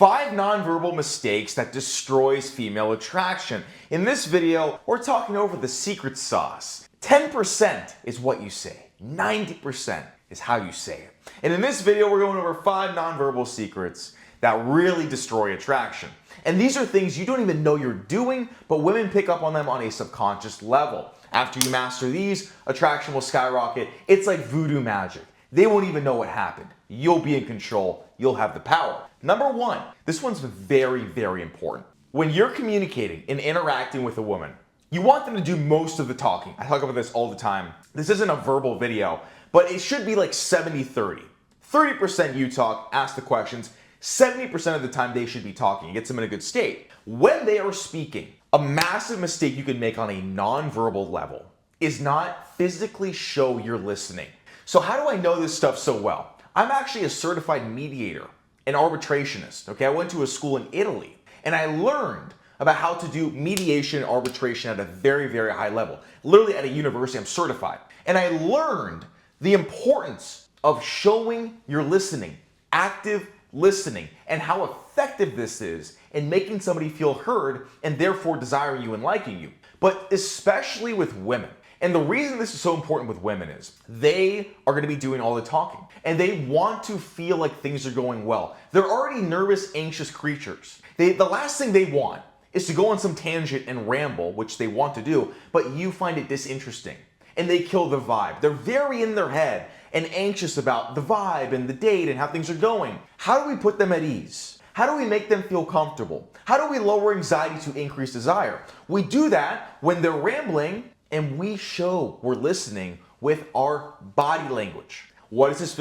5 nonverbal mistakes that destroys female attraction. In this video, we're talking over the secret sauce. 10% is what you say. 90% is how you say it. And in this video, we're going over 5 nonverbal secrets that really destroy attraction. And these are things you don't even know you're doing, but women pick up on them on a subconscious level. After you master these, attraction will skyrocket. It's like voodoo magic. They won't even know what happened. You'll be in control. You'll have the power. Number 1, this one's very, very important. When you're communicating and interacting with a woman, you want them to do most of the talking. I talk about this all the time. This isn't a verbal video, but it should be like 70-30. 30% you talk, ask the questions. 70% of the time they should be talking. It gets them in a good state. When they are speaking, a massive mistake you can make on a nonverbal level is not physically show you're listening. So how do I know this stuff so well? I'm actually a certified mediator, an arbitrationist. Okay, I went to a school in Italy and I learned about how to do mediation and arbitration at a very, very high level. Literally at a university, I'm certified. And I learned the importance of showing you're listening, active listening, and how effective this is in making somebody feel heard and therefore desiring you and liking you. But especially with women. And the reason this is so important with women is they are going to be doing all the talking and they want to feel like things are going well. They're already nervous, anxious creatures. The last thing they want is to go on some tangent and ramble, which they want to do, but you find it disinteresting and they kill the vibe. They're very in their head and anxious about the vibe and the date and how things are going. How do we put them at ease? How do we make them feel comfortable? How do we lower anxiety to increase desire? We do that when they're rambling and we show we're listening with our body language. What does this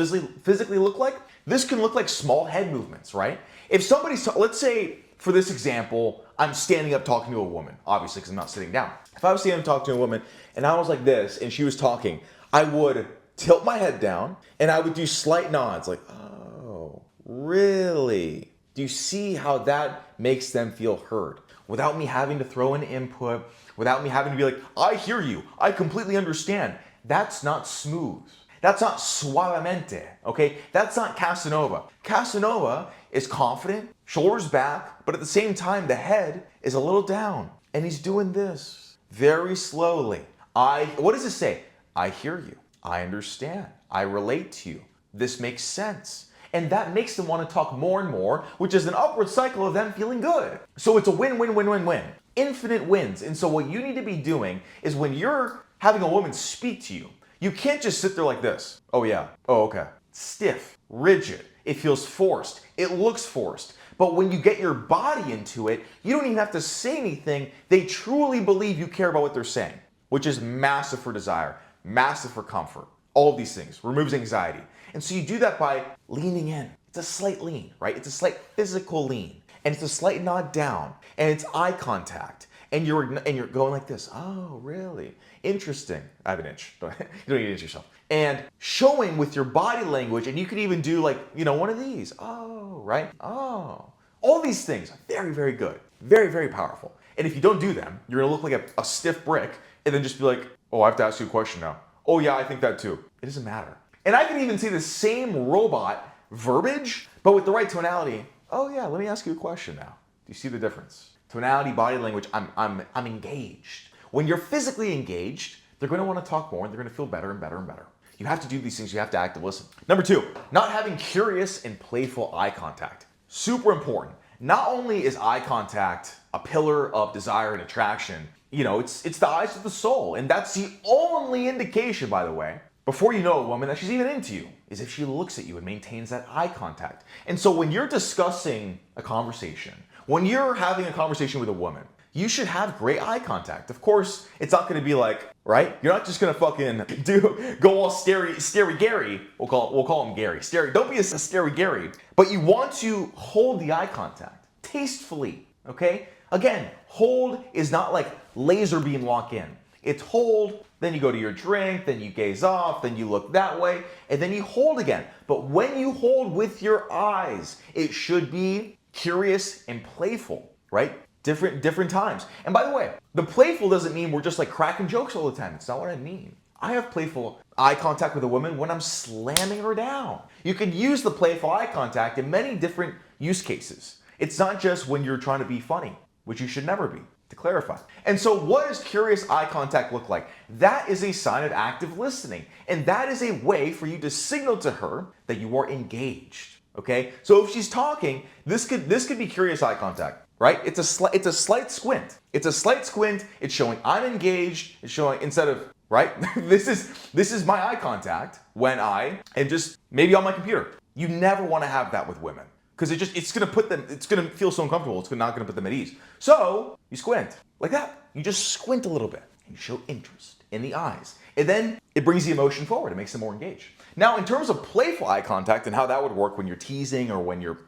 physically look like? This can look like small head movements, right? If somebody's, let's say for this example, I'm standing up talking to a woman, obviously because I'm not sitting down. If I was standing up talking to a woman and I was like this and she was talking, I would tilt my head down and I would do slight nods like, oh, really? Do you see how that makes them feel heard? Without me having to throw in input, without me having to be like, I hear you, I completely understand. That's not smooth. That's not suavemente, okay? That's not Casanova. Casanova is confident, shoulders back, but at the same time, the head is a little down. And he's doing this very slowly. What does it say? I hear you. I understand. I relate to you. This makes sense. And that makes them want to talk more and more, which is an upward cycle of them feeling good. So it's a win-win-win-win-win. Infinite wins. And so what you need to be doing is when you're having a woman speak to you, you can't just sit there like this. Oh yeah. Oh, okay. Stiff, rigid. It feels forced. It looks forced. But when you get your body into it, you don't even have to say anything. They truly believe you care about what they're saying, which is massive for desire, massive for comfort. All of these things removes anxiety. And so you do that by leaning in. It's a slight lean, right? It's a slight physical lean. And it's a slight nod down. And it's eye contact. And you're going like this. Oh, really? Interesting. I have an inch. You don't need to inch yourself. And showing with your body language, and you could even do like, one of these. Oh, right? Oh. All these things are very, very good. Very, very powerful. And if you don't do them, you're gonna look like a stiff brick and then just be like, oh, I have to ask you a question now. Oh yeah, I think that too. It doesn't matter. And I can even see the same robot verbiage, but with the right tonality. Oh yeah, let me ask you a question now. Do you see the difference? Tonality, body language, I'm engaged. When you're physically engaged, they're gonna wanna talk more and they're gonna feel better and better and better. You have to do these things, you have to active listen. Number 2, not having curious and playful eye contact. Super important. Not only is eye contact a pillar of desire and attraction, it's the eyes of the soul. And that's the only indication, by the way, before you know a woman that she's even into you, is if she looks at you and maintains that eye contact. And so when you're discussing a conversation, when you're having a conversation with a woman, you should have great eye contact. Of course, it's not gonna be like, right? You're not just gonna fucking go all scary Gary. We'll call him Gary. Don't be a scary Gary. But you want to hold the eye contact tastefully, okay? Again, hold is not like laser beam lock in. It's hold, then you go to your drink, then you gaze off, then you look that way, and then you hold again. But when you hold with your eyes, it should be curious and playful, right? Different times. And by the way, the playful doesn't mean we're just like cracking jokes all the time. It's not what I mean. I have playful eye contact with a woman when I'm slamming her down. You can use the playful eye contact in many different use cases. It's not just when you're trying to be funny, which you should never be, to clarify. And so what does curious eye contact look like? That is a sign of active listening. And that is a way for you to signal to her that you are engaged. Okay? So if she's talking, this could be curious eye contact, right? It's a slight squint. It's a slight squint. It's showing I'm engaged. It's showing instead of, right? This is my eye contact when I am just maybe on my computer. You never want to have that with women. Because it's gonna feel so uncomfortable, it's not gonna put them at ease. So you squint, like that. You just squint a little bit and you show interest in the eyes. And then it brings the emotion forward, it makes them more engaged. Now, in terms of playful eye contact and how that would work when you're teasing or when you're,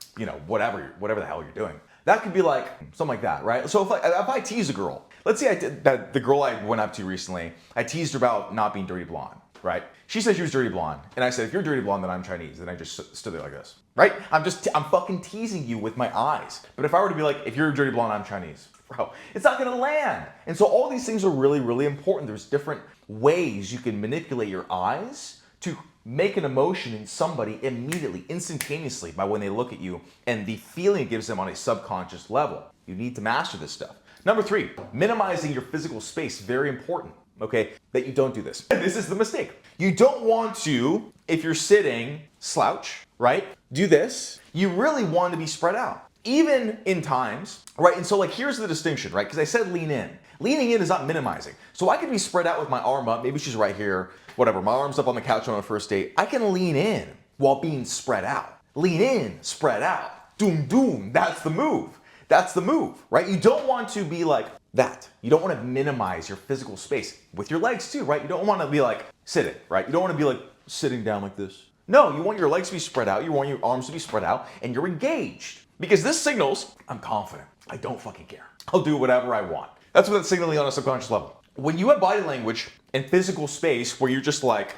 whatever the hell you're doing, that could be like something like that, right? So if I tease a girl, let's say the girl I went up to recently, I teased her about not being dirty blonde, right? She said she was dirty blonde, and I said, if you're dirty blonde, then I'm Chinese. And I just stood there like this, right? I'm fucking teasing you with my eyes. But if I were to be like, if you're dirty blonde, I'm Chinese, bro, it's not gonna land. And so all these things are really, really important. There's different ways you can manipulate your eyes to make an emotion in somebody immediately, instantaneously, by when they look at you and the feeling it gives them on a subconscious level. You need to master this stuff. Number 3, minimizing your physical space, very important. Okay, that you don't do this. And this is the mistake. You don't want to, if you're sitting, slouch, right? Do this. You really want to be spread out. Even in times, right? And so like, here's the distinction, right? Because I said lean in. Leaning in is not minimizing. So I could be spread out with my arm up. Maybe she's right here, whatever. My arm's up on the couch on a first date. I can lean in while being spread out. Lean in, spread out. Doom, doom. That's the move. That's the move, right? You don't want to be like that. You don't want to minimize your physical space with your legs too, right? You don't want to be like sitting, right? You don't want to be like sitting down like this. No, you want your legs to be spread out. You want your arms to be spread out and you're engaged because this signals I'm confident. I don't fucking care. I'll do whatever I want. That's what it's signaling on a subconscious level. When you have body language and physical space where you're just like,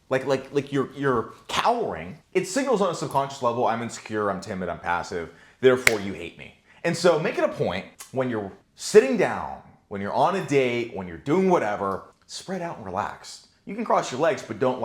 like you're cowering, it signals on a subconscious level, I'm insecure, I'm timid, I'm passive, therefore you hate me. And so make it a point when you're sitting down, when you're on a date, when you're doing whatever, spread out and relax. You can cross your legs, but don't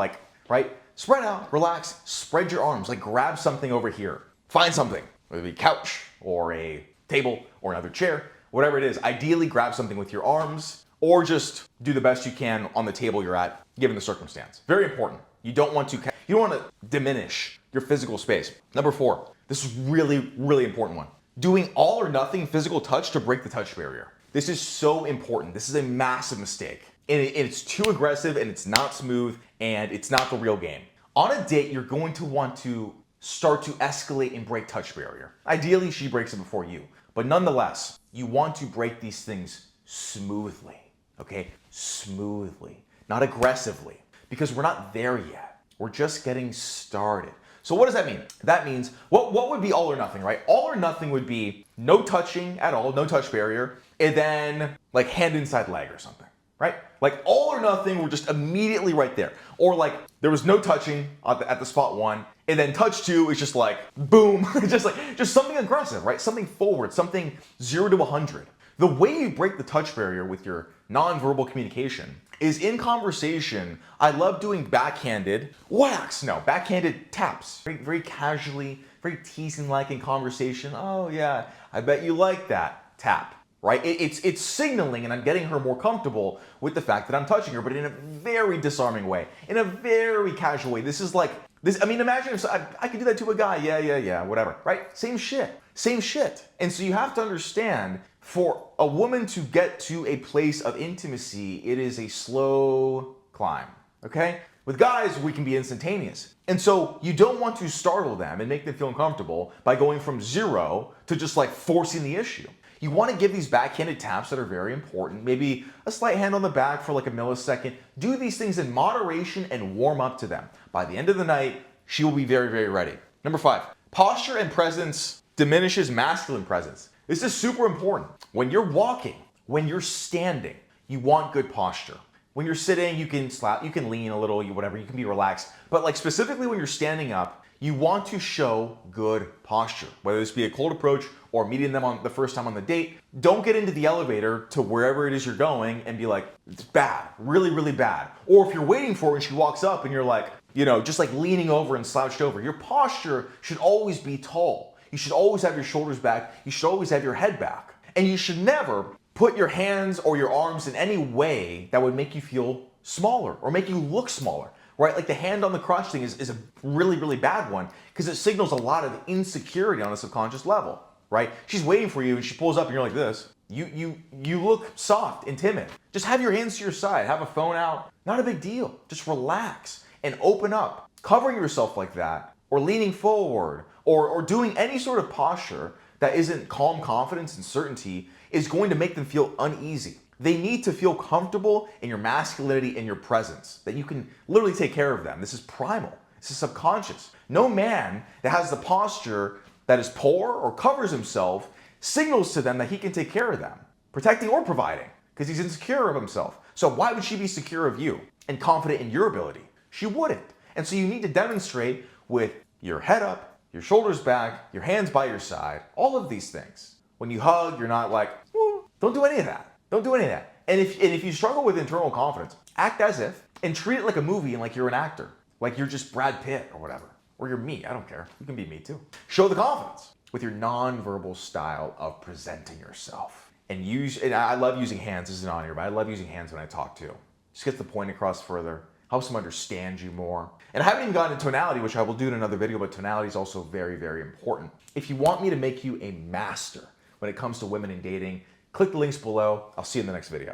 right? Spread out, relax, spread your arms, like grab something over here. Find something, whether it be a couch or a table or another chair, whatever it is. Ideally grab something with your arms or just do the best you can on the table you're at, given the circumstance. Very important. You don't want to diminish your physical space. Number 4, this is really, really important one. Doing all or nothing physical touch to break the touch barrier. This is so important. This is a massive mistake. And it's too aggressive and it's not smooth and it's not the real game. On a date, you're going to want to start to escalate and break touch barrier. Ideally, she breaks it before you. But nonetheless, you want to break these things smoothly, okay? Smoothly, not aggressively, because we're not there yet. We're just getting started. So what does that mean? That means, what would be all or nothing, right? All or nothing would be no touching at all, no touch barrier, and then like hand inside leg or something, right? Like all or nothing, we're just immediately right there. Or like there was no touching at the spot 1, and then touch 2 is just like boom, just something aggressive, right? Something forward, something 0 to 100. The way you break the touch barrier with your nonverbal communication is in conversation. I love doing backhanded taps. Very, very casually, very teasing-like in conversation. Oh yeah, I bet you like that tap, right? It's signaling and I'm getting her more comfortable with the fact that I'm touching her, but in a very disarming way, in a very casual way. This is like, I mean, imagine if I could do that to a guy, yeah, whatever, right? Same shit. And so you have to understand, for a woman to get to a place of intimacy, it is a slow climb, okay? With guys, we can be instantaneous. And so you don't want to startle them and make them feel uncomfortable by going from 0 to just like forcing the issue. You want to give these backhanded taps that are very important, maybe a slight hand on the back for like a millisecond. Do these things in moderation and warm up to them. By the end of the night, she will be very, very ready. Number 5, posture and presence diminishes masculine presence. This is super important. When you're walking, when you're standing, you want good posture. When you're sitting, you can lean a little, whatever, you can be relaxed. But like specifically when you're standing up, you want to show good posture, whether this be a cold approach or meeting them on the first time on the date. Don't get into the elevator to wherever it is you're going and be like, it's bad, really, really bad. Or if you're waiting for her and she walks up and you're like, just like leaning over and slouched over, your posture should always be tall. You should always have your shoulders back. You should always have your head back. And you should never put your hands or your arms in any way that would make you feel smaller or make you look smaller, right? Like the hand on the crotch thing is a really, really bad one because it signals a lot of insecurity on a subconscious level, right? She's waiting for you and she pulls up and you're like this. You look soft and timid. Just have your hands to your side, have a phone out. Not a big deal. Just relax and open up. Covering yourself like that or leaning forward or doing any sort of posture that isn't calm confidence and certainty is going to make them feel uneasy. They need to feel comfortable in your masculinity and your presence, that you can literally take care of them. This is primal. This is subconscious. No man that has the posture that is poor or covers himself signals to them that he can take care of them, protecting or providing, because he's insecure of himself. So why would she be secure of you and confident in your ability? She wouldn't. And so you need to demonstrate with your head up, your shoulders back, your hands by your side, all of these things. When you hug, you're not like, woo. Don't do any of that. Don't do any of that. And if you struggle with internal confidence, act as if and treat it like a movie and like you're an actor, like you're just Brad Pitt or whatever, or you're me. I don't care. You can be me too. Show the confidence with your nonverbal style of presenting yourself. And I love using hands. This isn't on here, but I love using hands when I talk too. Just gets the point across further, helps them understand you more. And I haven't even gotten into tonality, which I will do in another video, but tonality is also very, very important. If you want me to make you a master when it comes to women and dating, click the links below. I'll see you in the next video.